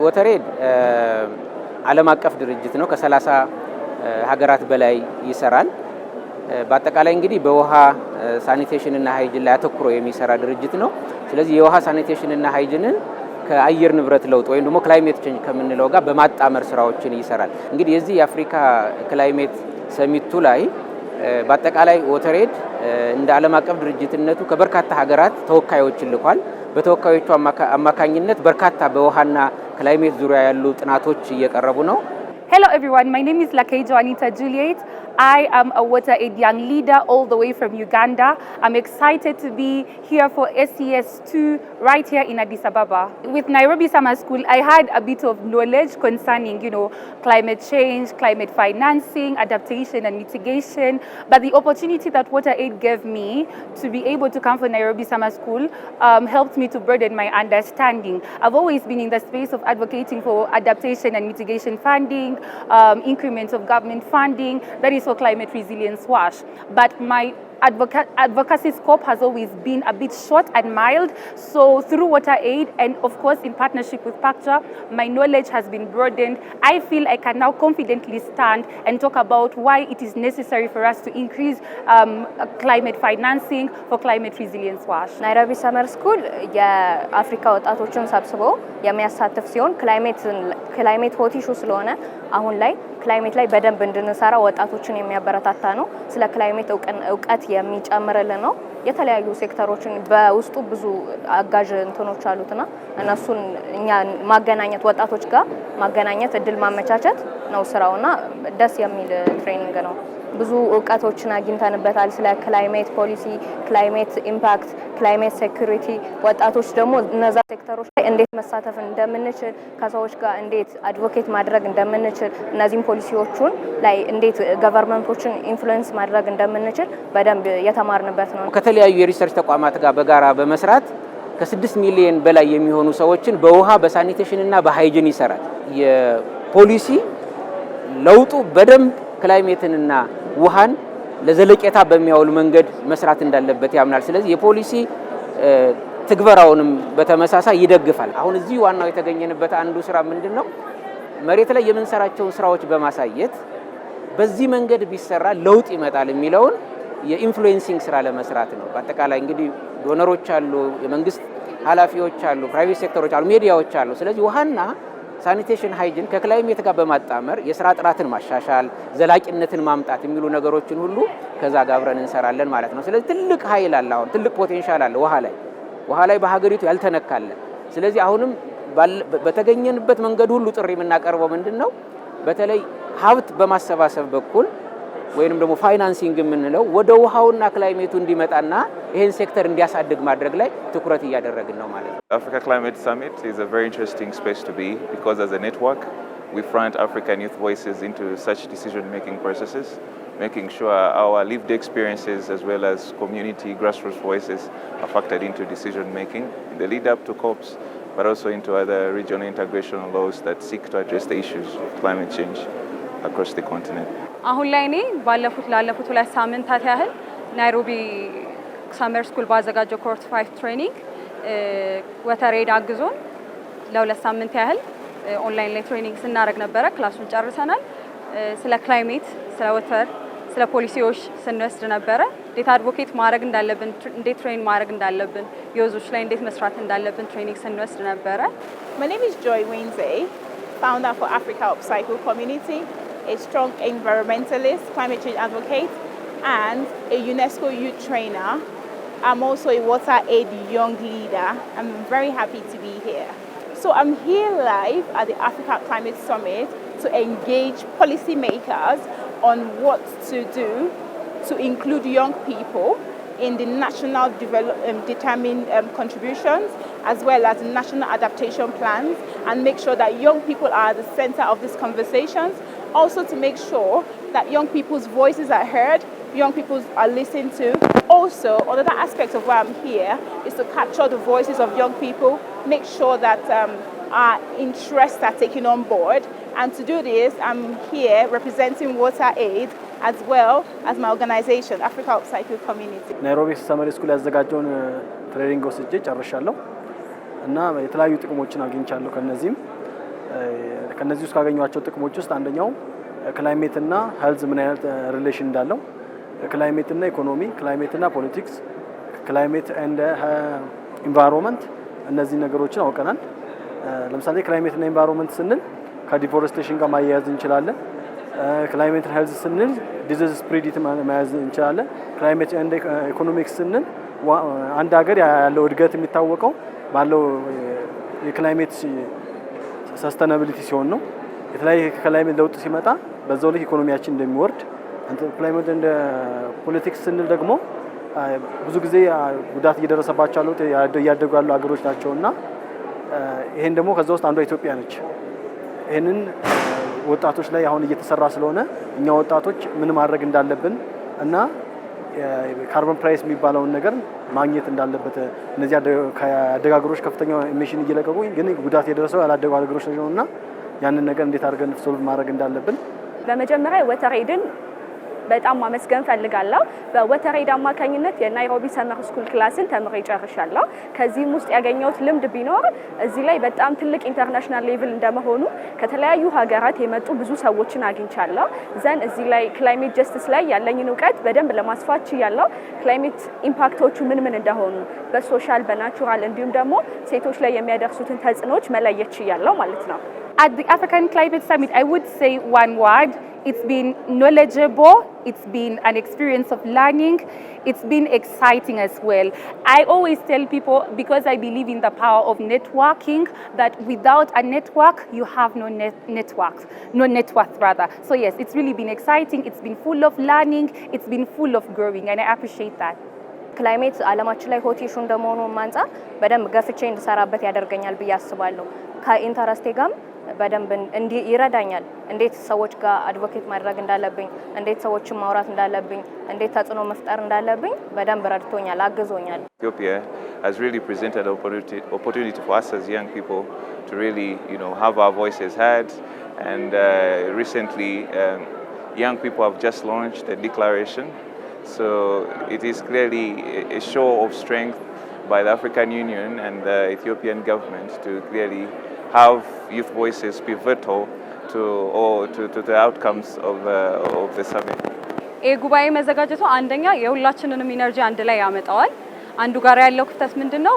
Wateraid ዓለም አቀፍ ድርጅት ነው። ከ30 ሀገራት በላይ ይሰራል። በአጠቃላይ እንግዲህ በውሃ ሳኒቴሽን እና ሃይጂን ላይ አተኩሮ የሚሰራ ድርጅት ነው። ስለዚህ የውሃ ሳኒቴሽን እና ሃይጂንን ከአየር ንብረት ለውጥ ወይም ደግሞ ክላይሜት ቼንጅ ከምንለው ጋር በማጣመር ስራዎችን ይሰራል። እንግዲህ የዚህ የአፍሪካ ክላይሜት ሰሚቱ ላይ በአጠቃላይ Wateraid እንደ ዓለም አቀፍ ድርጅትነቱ ከበርካታ ሀገራት ተወካዮችን ልኳል። በተወካዮቹ አማካኝነት በርካታ በውሃና ክላይሜት ዙሪያ ያሉ ጥናቶች እየቀረቡ ነው። Hello everyone, my name is Lakejo Anita Juliet. I am a Wateraid young leader all the way from Uganda. I'm excited to be here for SES2 right here in Addis Ababa. With Nairobi Summer School, I had a bit of knowledge concerning, climate change, climate financing, adaptation and mitigation. But the opportunity that Wateraid gave me to be able to come for Nairobi Summer School helped me to broaden my understanding. I've always been in the space of advocating for adaptation and mitigation funding, increments of government funding, that is for climate resilience WASH. But my advocacy scope has always been a bit short and mild. So through Wateraid and of course in partnership with PACTRA, my knowledge has been broadened. I feel I can now confidently stand and talk about why it is necessary for us to increase climate financing for climate resilience WASH. Nairobi Summer School የአፍሪካ ወጣቶችን ሰብስቦ የሚያሳትፍ ሲሆን ክላይሜት ሆት ኢሹ ስለሆነ አሁን ላይ ክላይሜት ላይ በደንብ እንድንሰራ ወጣቶችን የሚያበረታታ ነው። ስለ ክላይሜት እውቀት የሚጨምርልን ነው። የተለያዩ ሴክተሮችን በውስጡ ብዙ አጋዥ እንትኖች አሉትና እነሱን እኛ ማገናኘት ወጣቶች ጋር ማገናኘት እድል ማመቻቸት ነው ስራውና ደስ የሚል ትሬኒንግ ነው። ብዙ እውቀቶችን አግኝተንበታል ስለ ክላይሜት ፖሊሲ፣ ክላይሜት ኢምፓክት፣ ክላይሜት ሴኩሪቲ። ወጣቶች ደግሞ እነዛ ሴክተሮች ላይ እንዴት መሳተፍ እንደምንችል፣ ከሰዎች ጋር እንዴት አድቮኬት ማድረግ እንደምንችል፣ እነዚህም ፖሊሲዎቹን ላይ እንዴት ገቨርንመንቶችን ኢንፍሉዌንስ ማድረግ እንደምንችል በደንብ የተማርንበት ነው። ከተለያዩ የሪሰርች ተቋማት ጋር በጋራ በመስራት ከ6 ሚሊዮን በላይ የሚሆኑ ሰዎችን በውሃ በሳኒቴሽን እና በሃይጂን ይሰራል። የፖሊሲ ለውጡ በደንብ ክላይሜትንና ውሃን ለዘለቄታ በሚያውል መንገድ መስራት እንዳለበት ያምናል። ስለዚህ የፖሊሲ ትግበራውንም በተመሳሳይ ይደግፋል። አሁን እዚህ ዋናው የተገኘንበት አንዱ ስራ ምንድነው? መሬት ላይ የምንሰራቸውን ስራዎች በማሳየት በዚህ መንገድ ቢሰራ ለውጥ ይመጣል የሚለውን የኢንፍሉዌንሲንግ ስራ ለመስራት ነው። በአጠቃላይ እንግዲህ ዶነሮች አሉ፣ የመንግስት ኃላፊዎች አሉ፣ ፕራይቬት ሴክተሮች አሉ፣ ሚዲያዎች አሉ። ስለዚህ ውሃና ሳኒቴሽን ሃይጂን ከክላይሜት ጋር በማጣመር የስራ ጥራትን ማሻሻል፣ ዘላቂነትን ማምጣት የሚሉ ነገሮችን ሁሉ ከዛ ጋር አብረን እንሰራለን ማለት ነው። ስለዚህ ትልቅ ኃይል አለ፣ አሁን ትልቅ ፖቴንሻል አለ ውሃ ላይ በሀገሪቱ ያልተነካለ። ስለዚህ አሁንም በተገኘንበት መንገድ ሁሉ ጥሪ የምናቀርበው ምንድነው? በተለይ ሀብት በማሰባሰብ በኩል ወይንም ደግሞ ፋይናንሲንግ የምንለው ወደ ውሃውና ክላይሜቱ እንዲመጣና ይሄን ሴክተር እንዲያሳድግ ማድረግ ላይ ትኩረት እያደረግን ነው ማለት ነው። Africa Climate Summit is a very interesting space to be because as a network we front African youth voices into such decision-making processes, making sure our lived experiences as well as community grassroots voices are factored into decision-making in the lead up to COPs, but also into other regional integration laws that seek to address the issues of climate change across the continent. አሁን ላይ እኔ ላለፉት 2 ሳምንታት ያህል ናይሮቢ ሰመር ስኩል ባዘጋጀው ኮርስ 5 ትሬኒንግ Wateraid አግዞን ለ2 ሳምንት ያህል ኦንላይን ላይ ትሬኒንግ ስናደርግ ነበረ። ክላሱን ጨርሰናል። ስለ ክላይሜት፣ ስለ ወተር፣ ስለ ፖሊሲዎች ስንወስድ ነበረ። እንዴት አድቮኬት ማድረግ እንዳለብን፣ እንዴት ትሬን ማድረግ እንዳለብን፣ የወዞች ላይ እንዴት መስራት እንዳለብን ትሬኒንግ ስንወስድ ነበረ። My name is Joy Wednesday, founder for Africa Upcycle Community, a strong environmentalist, climate change advocate, and a UNESCO youth trainer. I'm also a Wateraid young leader. I'm very happy to be here. So I'm here live at the Africa Climate Summit to engage policymakers on what to do to include young people in the national determined contributions as well as national adaptation plans, and make sure that young people are at the center of these conversations. Also to make sure that young people's voices are heard, young people are listened to. Also, another aspect of why I'm here is to capture the voices of young people, make sure that our interests are taken on board. And to do this, I'm here representing Wateraid as well as my organization, Africa Upcycle Community. Nairobi Summer School ያዘጋጀውን ትሬኒንግ ወስጄ ጨርሻለሁ እና የተለያዩ ጥቅሞችን አግኝቻለሁ። ከነዚህም ከነዚህ ውስጥ ካገኟቸው ጥቅሞች ውስጥ አንደኛው ክላይሜት እና ሄልዝ ምን አይነት ሪሌሽን እንዳለው፣ ክላይሜት እና ኢኮኖሚ፣ ክላይሜት እና ፖለቲክስ፣ ክላይሜት ኤንድ ኢንቫይሮንመንት እነዚህ ነገሮችን አውቀናል። ለምሳሌ ክላይሜት እና ኢንቫይሮንመንት ስንል ከዲፎሬስቴሽን ጋር ማያያዝ እንችላለን። ክላይሜት ሄልዝ ስንል ዲዚዝ ስፕሪድ ማያያዝ እንችላለን። ክላይሜት ኤንድ ኢኮኖሚክስ ስንል አንድ ሀገር ያለው እድገት የሚታወቀው ባለው የክላይሜት ሰስተናቢሊቲ ሲሆን ነው። የተለያየ ክላይሜት ለውጥ ሲመጣ በዛው ልክ ኢኮኖሚያችን እንደሚወርድ። ክላይሜት እንደ ፖለቲክስ ስንል ደግሞ ብዙ ጊዜ ጉዳት እየደረሰባቸው ያሉት እያደጉ ያሉ ሀገሮች ናቸውና ይሄን ደግሞ ከዛ ውስጥ አንዷ ኢትዮጵያ ነች። ይሄንን ወጣቶች ላይ አሁን እየተሰራ ስለሆነ እኛ ወጣቶች ምን ማድረግ እንዳለብን እና ካርቦን ፕራይስ የሚባለውን ነገር ማግኘት እንዳለበት እነዚህ ያደጉ ሀገሮች ከፍተኛ ኢሚሽን እየለቀቁ ግን ጉዳት የደረሰው ያላደጉ ሀገሮች ነውና ያንን ነገር እንዴት አድርገን ሶልቭ ማድረግ እንዳለብን በመጀመሪያ ወተሬድን በጣም ማመስገን ፈልጋለሁ። በወተሬድ አማካኝነት የናይሮቢ ሰመር ስኩል ክላስን ተምሬ ጨርሻለሁ። ከዚህም ውስጥ ያገኘሁት ልምድ ቢኖር እዚህ ላይ በጣም ትልቅ ኢንተርናሽናል ሌቭል እንደመሆኑ ከተለያዩ ሀገራት የመጡ ብዙ ሰዎችን አግኝቻለሁ። ዘን እዚህ ላይ ክላይሜት ጀስቲስ ላይ ያለኝን እውቀት በደንብ ለማስፋት ችያለሁ። ክላይሜት ኢምፓክቶቹ ምን ምን እንደሆኑ በሶሻል በናቹራል እንዲሁም ደግሞ ሴቶች ላይ የሚያደርሱትን ተጽዕኖች መለየት ችያለሁ ማለት ነው። At the African Climate Summit, I would say one word. It's been knowledgeable, it's been an experience of learning, it's been exciting as well. I always tell people, because I believe in the power of networking, that without a network, you have no net worth rather. So yes, it's really been exciting, it's been full of learning, it's been full of growing, and I appreciate that. ክላይሜት ዓለማችን ላይ ሆት ኢሹ እንደመሆኑ አንፃር በደንብ ገፍቼ እንድሰራበት ያደርገኛል ብዬ አስባለሁ። ከኢንተረስቴ ጋርም በደንብ ይረዳኛል። እንዴት ሰዎች ጋር አድቮኬት ማድረግ እንዳለብኝ፣ እንዴት ሰዎችን ማውራት እንዳለብኝ፣ እንዴት ተጽዕኖ መፍጠር እንዳለብኝ በደንብ ረድቶኛል፣ አግዞኛል። Ethiopia has really presented an opportunity for us as young people to really, have our voices heard. And recently, young people have just launched a declaration. So it is clearly a show of strength by the African Union and the Ethiopian government to clearly have youth voices pivotal to the outcomes of the summit. ጉባኤ መዘጋጀቱ አንደኛ የሁላችንንም ኢነርጂ አንድ ላይ ያመጣዋል። አንዱ ጋር ያለው ክፍተት ምንድነው?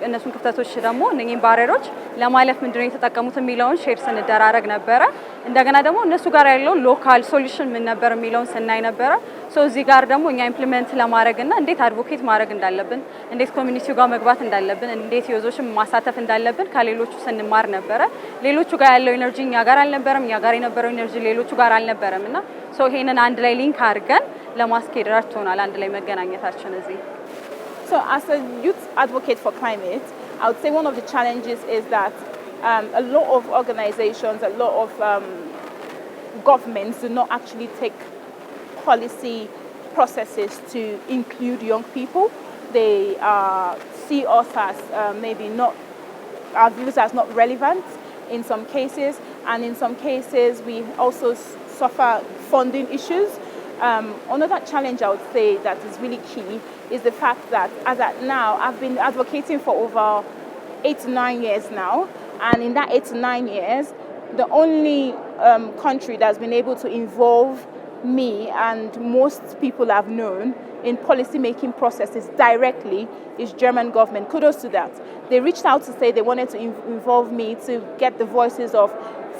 እነሱን ክፍተቶች ደግሞ እነኚህን ባሪየሮች ለማለፍ ምንድነው የተጠቀሙት የሚለውን ሼር ስንደራረግ ነበረ። እንደገና ደግሞ እነሱ ጋር ያለው ሎካል ሶሉሽን ምን ነበር የሚለውን ስናይ ነበረ። ሶ እዚህ ጋር ደግሞ እኛ ኢምፕሊመንት ለማድረግና እንዴት አድቮኬት ማድረግ እንዳለብን፣ እንዴት ኮሚኒቲው ጋር መግባት እንዳለብን፣ እንዴት ዩዞችን ማሳተፍ እንዳለብን ከሌሎቹ ስንማር ነበረ። ሌሎቹ ጋር ያለው ኢነርጂ እኛ ጋር አልነበረም፣ እኛ ጋር የነበረው ኢነርጂ ሌሎቹ ጋር አልነበረም እና ሶ ይሄንን አንድ ላይ ሊንክ አድርገን ለማስኬድ ረድቶናል አንድ ላይ መገናኘታችን እዚህ። So as a youth advocate for climate, I would say one of the challenges is that a lot of organizations, a lot of governments do not actually take policy processes to include young people. They see us as maybe not, our views as not relevant in some cases, and in some cases we also suffer funding issues. Another challenge I would say that is really key is the fact that as at now, I've been advocating for over 8 to 9 years now, and in that 8 to 9 years, the only country that's been able to involve me and most people I've known in policy making processes directly is German government. Kudos to that. They reached out to say they wanted to involve me to get the voices of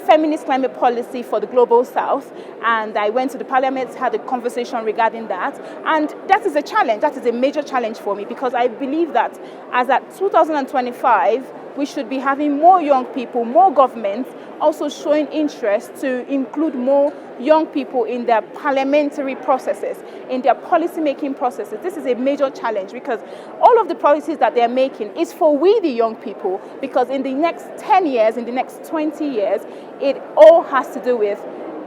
feminist climate policy for the global south, and I went to the parliament, had a conversation regarding that, and that is a challenge. That is a major challenge for me, because I believe that as at 2025 we should be having more young people, more governments also showing interest to include more young people in their parliamentary processes, in their policy making processes. This is a major challenge, because all of the policies that they're making is for we the young people, because in the next 10 years, in the next 20 years, it all has to do with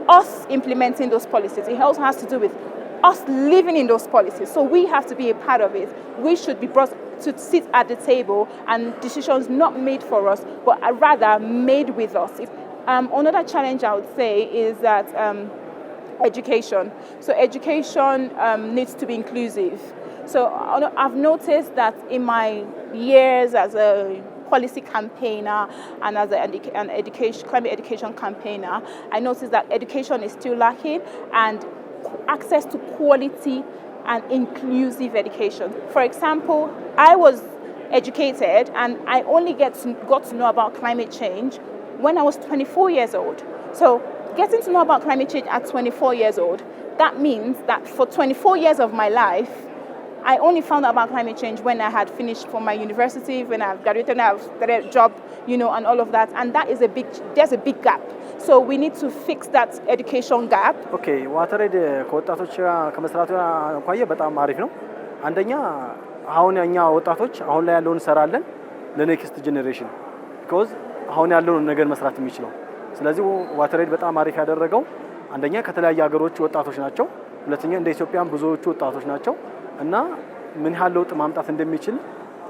us implementing those policies. It also has to do with us living in those policies. So we have to be a part of it. We should be brought to sit at the table, and decisions not made for us, but rather made with us. Another challenge I would say is that education. So education needs to be inclusive. So I've noticed that in my years as a policy campaigner and as an climate education campaigner, I noticed that education is still lacking and access to quality and inclusive education. For example, I was educated and I only got to know about climate change when I was 24 years old. So getting to know about climate change at 24 years old, that means that for 24 years of my life, I only found out about climate change when I had finished from my university, when I graduated, I started a job, and all of that. And that is there's a big gap. So we need to fix that education gap. Okay, Wateraid ከወጣቶች ከመስራቱ አኳያ በጣም አሪፍ ነው። አንደኛ አሁን እኛ ወጣቶች አሁን ላይ ያለውን እንሰራለን ለኔክስት ጄኔሬሽን because አሁን ያለውን ነገር መስራት የሚችለው። ስለዚህ Wateraid በጣም አሪፍ ያደረገው አንደኛ ከተለያየ ሀገሮች ወጣቶች ናቸው፣ ሁለተኛ እንደ ኢትዮጵያም ብዙዎቹ ወጣቶች ናቸው እና ምን ያህል ለውጥ ማምጣት እንደሚችል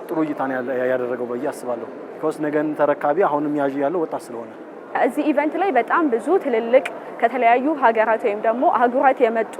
ጥሩ እይታ ነው ያደረገው ብዬ አስባለሁ። because ነገን ተረካቢ አሁንም ያዥ ያለው ወጣት ስለሆነ እዚህ ኢቨንት ላይ በጣም ብዙ ትልልቅ ከተለያዩ ሀገራት ወይም ደግሞ አህጉራት የመጡ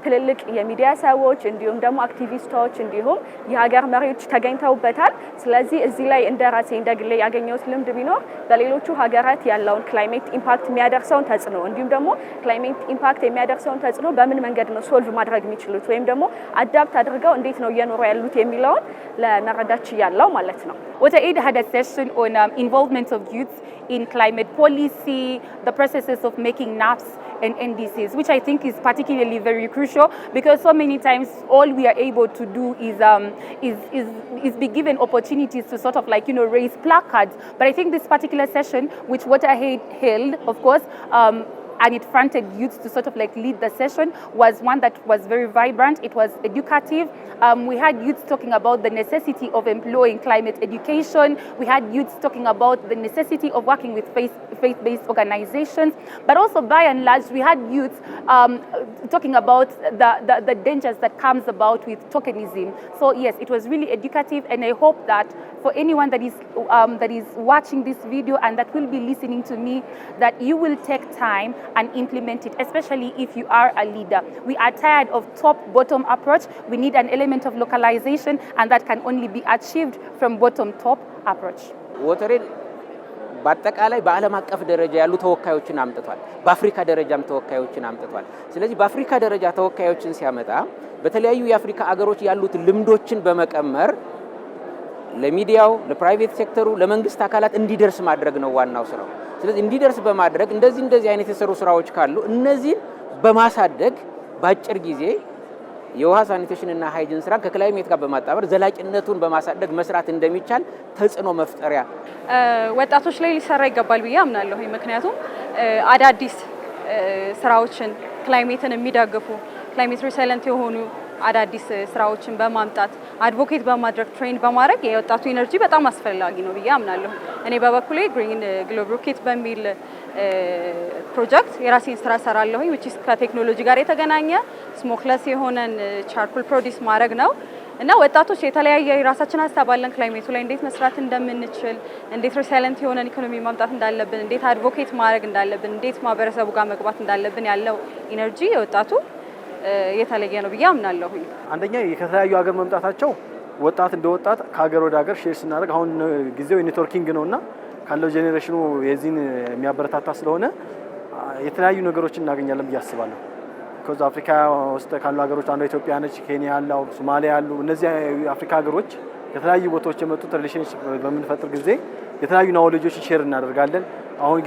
ትልልቅ የሚዲያ ሰዎች እንዲሁም ደግሞ አክቲቪስቶች እንዲሁም የሀገር መሪዎች ተገኝተውበታል። ስለዚህ እዚህ ላይ እንደራሴ እንደግሌ ያገኘሁት ልምድ ቢኖር በሌሎቹ ሀገራት ያለውን ክላይሜት ኢምፓክት የሚያደርሰውን ተጽዕኖ እንዲሁም ደግሞ ክላይሜት ኢምፓክት የሚያደርሰውን ተጽዕኖ በምን መንገድ ነው ሶልቭ ማድረግ የሚችሉት ወይም ደግሞ አዳፕት አድርገው እንዴት ነው እየኖሩ ያሉት የሚለውን ለመረዳት ችያለሁ ማለት ነው። Wateraid had a session on involvement of youth in climate policy, the processes of making NAPs and NDCs, which I think is particularly very crucial because so many times all we are able to do is be given opportunities to sort of raise placards. But I think this particular session, which Wateraid held, of course, and it fronted youth to sort of lead the session, was one that was very vibrant. It was educative. We had youths talking about the necessity of employing climate education. We had youths talking about the necessity of working with faith-based organizations. But also, by and large, we had youths talking about the dangers that comes about with tokenism. So yes, it was really educative, and I hope that for anyone that is watching this video and that will be listening to me, that you will take time and implement it, especially if you are a leader. We are tired of top-bottom approach. We need an element of localization, and that can only be achieved from bottom-top approach. Wateraid በአጠቃላይ በዓለም አቀፍ ደረጃ ያሉ ተወካዮችን አምጥቷል። በአፍሪካ ደረጃም ተወካዮችን አምጥቷል። ስለዚህ በአፍሪካ ደረጃ ተወካዮችን ሲያመጣ በተለያዩ የአፍሪካ አገሮች ያሉት ልምዶችን በመቀመር ለሚዲያው፣ ለፕራይቬት ሴክተሩ፣ ለመንግስት አካላት እንዲደርስ ማድረግ ነው ዋናው ስራው። ስለዚህ እንዲደርስ በማድረግ እንደዚህ አይነት የሰሩ ስራዎች ካሉ እነዚህን በማሳደግ በአጭር ጊዜ የውሃ ሳኒቴሽን እና ሃይጂን ስራ ከክላይሜት ጋር በማጣመር ዘላቂነቱን በማሳደግ መስራት እንደሚቻል ተጽዕኖ መፍጠሪያ ወጣቶች ላይ ሊሰራ ይገባል ብዬ አምናለሁ። ምክንያቱም አዳዲስ ስራዎችን ክላይሜትን የሚደግፉ ክላይሜት ሪሳይለንት የሆኑ አዳዲስ ስራዎችን በማምጣት አድቮኬት በማድረግ ትሬን በማድረግ የወጣቱ ኢነርጂ በጣም አስፈላጊ ነው ብዬ አምናለሁ። እኔ በበኩሌ ግሪን ግሎብ ሮኬት በሚል ፕሮጀክት የራሴን ስራ ሰራለሁኝ which is ከቴክኖሎጂ ጋር የተገናኘ ስሞክለስ የሆነን ቻርኮል ፕሮዲስ ማድረግ ነው እና ወጣቶች የተለያየ የራሳችን ሀሳብ አለን ክላይሜቱ ላይ እንዴት መስራት እንደምንችል፣ እንዴት ሪሳይለንት የሆነን ኢኮኖሚ ማምጣት እንዳለብን፣ እንዴት አድቮኬት ማድረግ እንዳለብን፣ እንዴት ማህበረሰቡ ጋር መግባት እንዳለብን ያለው ኢነርጂ የወጣቱ የተለየ ነው ብዬ አምናለሁ። አንደኛ ከተለያዩ ሀገር መምጣታቸው ወጣት እንደወጣት ከሀገር ወደ ሀገር ሼር ስናደርግ አሁን ጊዜው ኔትወርኪንግ ነውና ካለው ጄኔሬሽኑ የዚህን የሚያበረታታ ስለሆነ የተለያዩ ነገሮችን እናገኛለን ብዬ አስባለሁ። ከዛ አፍሪካ ውስጥ ካሉ ሀገሮች አንዱ ኢትዮጵያ ነች፣ ኬንያ ያለው፣ ሶማሊያ ያሉ እነዚህ አፍሪካ ሀገሮች ከተለያዩ ቦታዎች የመጡት ሪሌሽንሺፕ በምንፈጥር ጊዜ የተለያዩ ናውሌጆችን ሼር እናደርጋለን። አሁን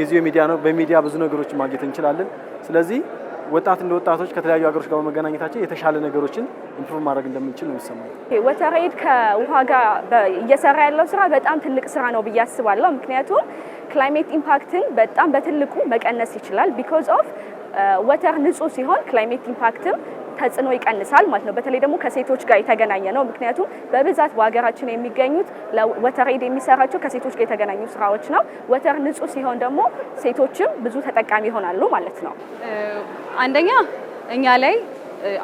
ጊዜው ሚዲያ ነው፣ በሚዲያ ብዙ ነገሮችን ማግኘት እንችላለን። ስለዚህ ወጣት እንደ ወጣቶች ከተለያዩ ሀገሮች ጋር በመገናኘታቸው የተሻለ ነገሮችን ኢምፕሩቭ ማድረግ እንደምንችል ነው የሚሰማኝ። Wateraid ከውሃ ጋር እየሰራ ያለው ስራ በጣም ትልቅ ስራ ነው ብዬ አስባለሁ። ምክንያቱም ክላይሜት ኢምፓክትን በጣም በትልቁ መቀነስ ይችላል። ቢኮዝ ኦፍ ወተር ንጹህ ሲሆን ክላይሜት ኢምፓክትም ተጽዕኖ ይቀንሳል ማለት ነው። በተለይ ደግሞ ከሴቶች ጋር የተገናኘ ነው። ምክንያቱም በብዛት በሀገራችን የሚገኙት Wateraid የሚሰራቸው ከሴቶች ጋር የተገናኙ ስራዎች ነው። ወተር ንጹህ ሲሆን ደግሞ ሴቶችም ብዙ ተጠቃሚ ይሆናሉ ማለት ነው። አንደኛ እኛ ላይ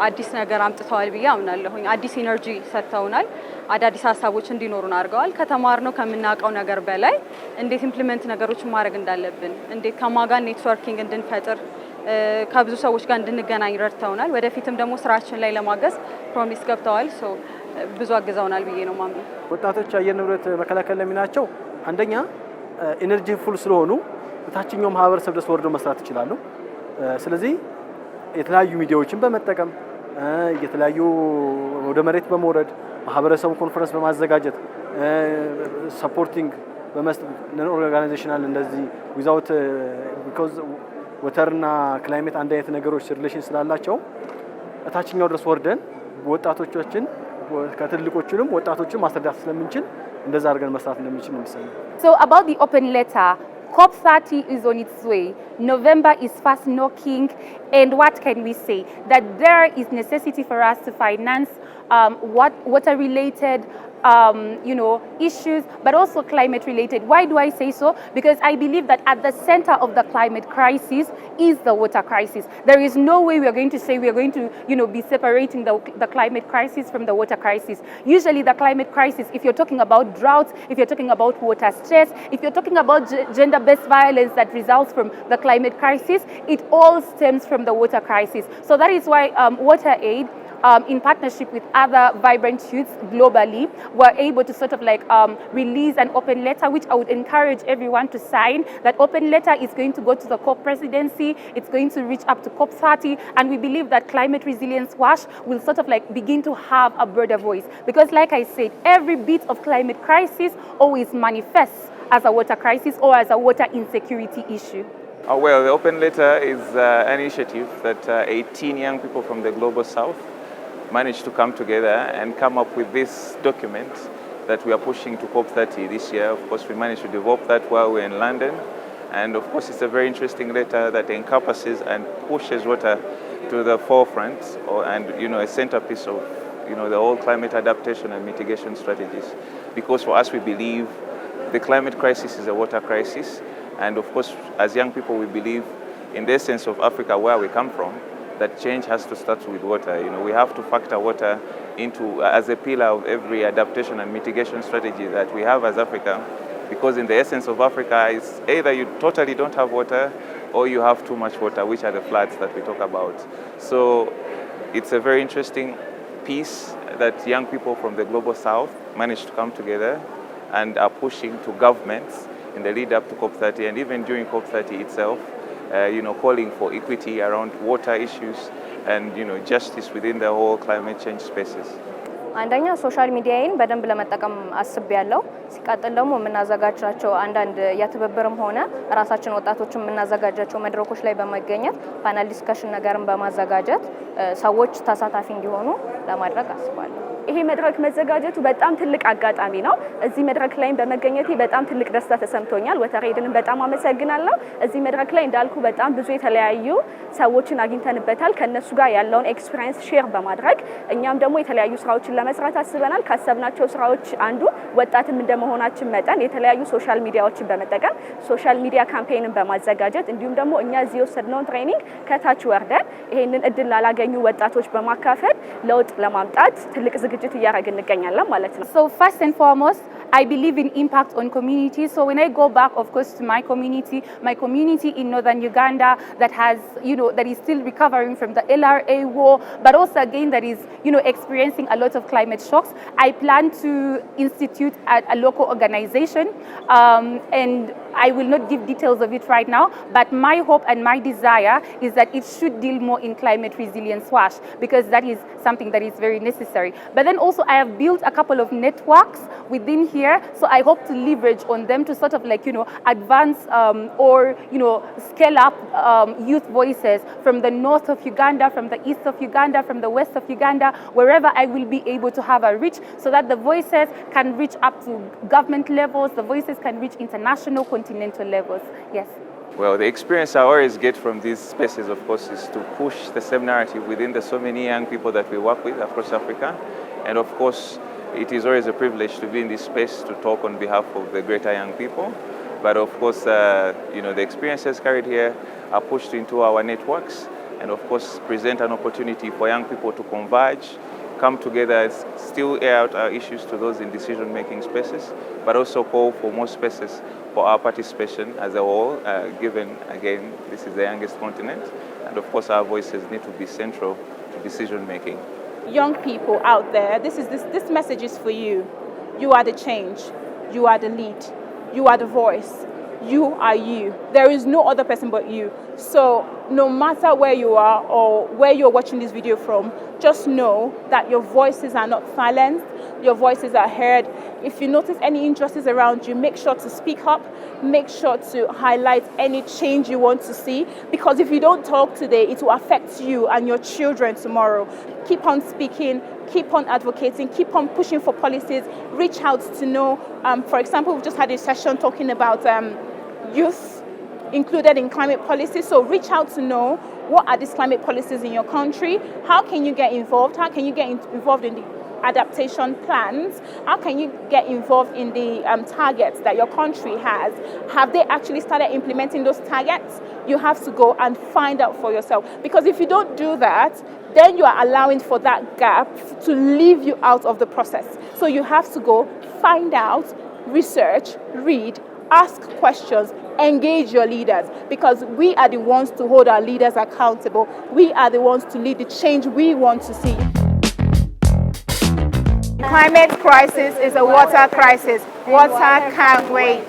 አዲስ ነገር አምጥተዋል ብዬ አምናለሁኝ። አዲስ ኢነርጂ ሰጥተውናል። አዳዲስ ሀሳቦች እንዲኖሩን አድርገዋል። ከተማርነው ከምናውቀው ነገር በላይ እንዴት ኢምፕሊመንት ነገሮችን ማድረግ እንዳለብን፣ እንዴት ከማጋን ኔትወርኪንግ እንድንፈጥር ከብዙ ሰዎች ጋር እንድንገናኝ ረድተውናል። ወደፊትም ደግሞ ስራችን ላይ ለማገዝ ፕሮሚስ ገብተዋል። ብዙ አግዘውናል ብዬ ነው ማምነው። ወጣቶች አየር ንብረት መከላከል ለሚናቸው አንደኛ ኢነርጂ ፉል ስለሆኑ ታችኛው ማህበረሰብ ድረስ ወርዶ መስራት ይችላሉ። ስለዚህ የተለያዩ ሚዲያዎችን በመጠቀም የተለያዩ ወደ መሬት በመውረድ ማህበረሰቡ ኮንፈረንስ በማዘጋጀት ሰፖርቲንግ በመስጠት ነን ኦርጋናይዜሽናል እንደዚህ ዊዛውት ቢኮዝ ወተርና ክላይሜት አንድ አይነት ነገሮች ሪሌሽን ስላላቸው ታችኛው ድረስ ወርደን ወጣቶቻችን ከትልቆቹንም ወጣቶችን ማስረዳት ስለምንችል እንደዛ አድርገን መስራት እንደምንችል ነው የሚሰማው። So about the open letter, COP30 is on its way. November is fast knocking, and what can we say? That there is necessity for us to finance water-related issues, but also climate-related. Why do I say so? Because I believe that at the center of the climate crisis is the water crisis. There is no way we are going to say we are going to, be separating the climate crisis from the water crisis. Usually the climate crisis, if you're talking about droughts, if you're talking about water stress, if you're talking about gender-based violence that results from the climate crisis, it all stems from the water crisis. So that is why Wateraid, in partnership with other vibrant youths globally, were able to sort of release an open letter, which I would encourage everyone to sign. That open letter is going to go to the COP presidency, it's going to reach up to COP30, and we believe that climate resilience wash will sort of begin to have a broader voice. Because like I said, every bit of climate crisis always manifests as a water crisis or as a water insecurity issue. Well, the open letter is an initiative that 18 young people from the global south managed to come together and come up with this document that we are pushing to COP30 this year. Of course, we managed to develop that while we're in London. And of course, it's a very interesting letter that encompasses and pushes water to the forefront and, a centerpiece of, the whole climate adaptation and mitigation strategies. Because for us, we believe the climate crisis is a water crisis. And of course, as young people, we believe in the essence of Africa, where we come from, that change has to start with water. We have to factor water into as a pillar of every adaptation and mitigation strategy that we have as Africa, because in the essence of Africa is either you totally don't have water or you have too much water, which are the floods that we talk about. So it's a very interesting piece that young people from the global south managed to come together and are pushing to governments in the lead up to COP30 and even during COP30 itself. Calling for equity around water issues and, justice within the whole climate change spaces. አንደኛ ሶሻል ሚዲያዬን በደንብ ለመጠቀም አስቤያለሁ። ሲቀጥል ደግሞ የምናዘጋጃቸው አንዳንድ የትብብርም ሆነ ራሳችን ወጣቶችን የምናዘጋጃቸው መድረኮች ላይ በመገኘት ፓናል ዲስከሽን ነገርን በማዘጋጀት ሰዎች ተሳታፊ እንዲሆኑ ለማድረግ አስባለሁ። ይሄ መድረክ መዘጋጀቱ በጣም ትልቅ አጋጣሚ ነው። እዚህ መድረክ ላይ በመገኘቴ በጣም ትልቅ ደስታ ተሰምቶኛል። ወተሬድንም በጣም አመሰግናለሁ። እዚህ መድረክ ላይ እንዳልኩ በጣም ብዙ የተለያዩ ሰዎችን አግኝተንበታል። ከነሱ ጋር ያለውን ኤክስፒሪየንስ ሼር በማድረግ እኛም ደግሞ የተለያዩ ስራዎችን ለመስራት አስበናል። ካሰብናቸው ስራዎች አንዱ ወጣትም እንደመሆናችን መጠን የተለያዩ ሶሻል ሚዲያዎችን በመጠቀም ሶሻል ሚዲያ ካምፔይንን በማዘጋጀት እንዲሁም ደግሞ እኛ እዚህ የወሰድነውን ትሬኒንግ ከታች ወርደን ይሄንን እድል ላላገኙ ወጣቶች በማካፈል ለውጥ ለማምጣት ትልቅ ዝግጅት እያደረግን እንገኛለን ማለት ነው። So first and foremost, I believe in impact on communities. So when I go back, of course, to my community in northern Uganda that has, that is still recovering from the LRA war, but also again that is, experiencing a lot of climate shocks, I plan to institute a local organization, and I will not give details of it right now, but my hope and my desire is that it should deal more in climate resilience wash, because that is something that is very necessary. But then also I have built a couple of networks within here, so I hope to leverage on them to sort of advance or scale up youth voices from the north of Uganda, from the east of Uganda, from the west of Uganda, wherever I will be able to have a reach, so that the voices can reach up to government levels, the voices can reach international, continental levels. Yes. Well, the experience I always get from these spaces, of course, is to push the same narrative within the so many young people that we work with across Africa. And of course, it is always a privilege to be in this space to talk on behalf of the greater young people. But of course, the experiences carried here are pushed into our networks and of course present an opportunity for young people to converge, come together, still air out our issues to those in decision-making spaces, but also call for more spaces for our participation as a whole, given, again, this is the youngest continent, and of course our voices need to be central to decision-making. young people out there, this message is for you. You are the change. You are the lead. You are the voice. You are you. There is no other person but you. So no matter where you are or where you're watching this video from, just know that your voices are not silenced. Your voices are heard. If you notice any injustice around you, make sure to speak up. Make sure to highlight any change you want to see, because if you don't talk today, it will affect you and your children tomorrow. Keep on speaking, keep on advocating, keep on pushing for policies, reach out to know. For example, we've just had a session talking about youth included in climate policy. So reach out to know what are these climate policies in your country, how can you get involved, how can you get involved in the adaptation plans, how can you get involved in the targets that your country has. Have they actually started implementing those targets? You have to go and find out for yourself, because if you don't do that, then you are allowing for that gap to leave you out of the process. So you have to go find out, research, read, ask questions, engage your leaders, because we are the ones to hold our leaders accountable. We are the ones to lead the change we want to see. Climate crisis is a water crisis. Water can't wait.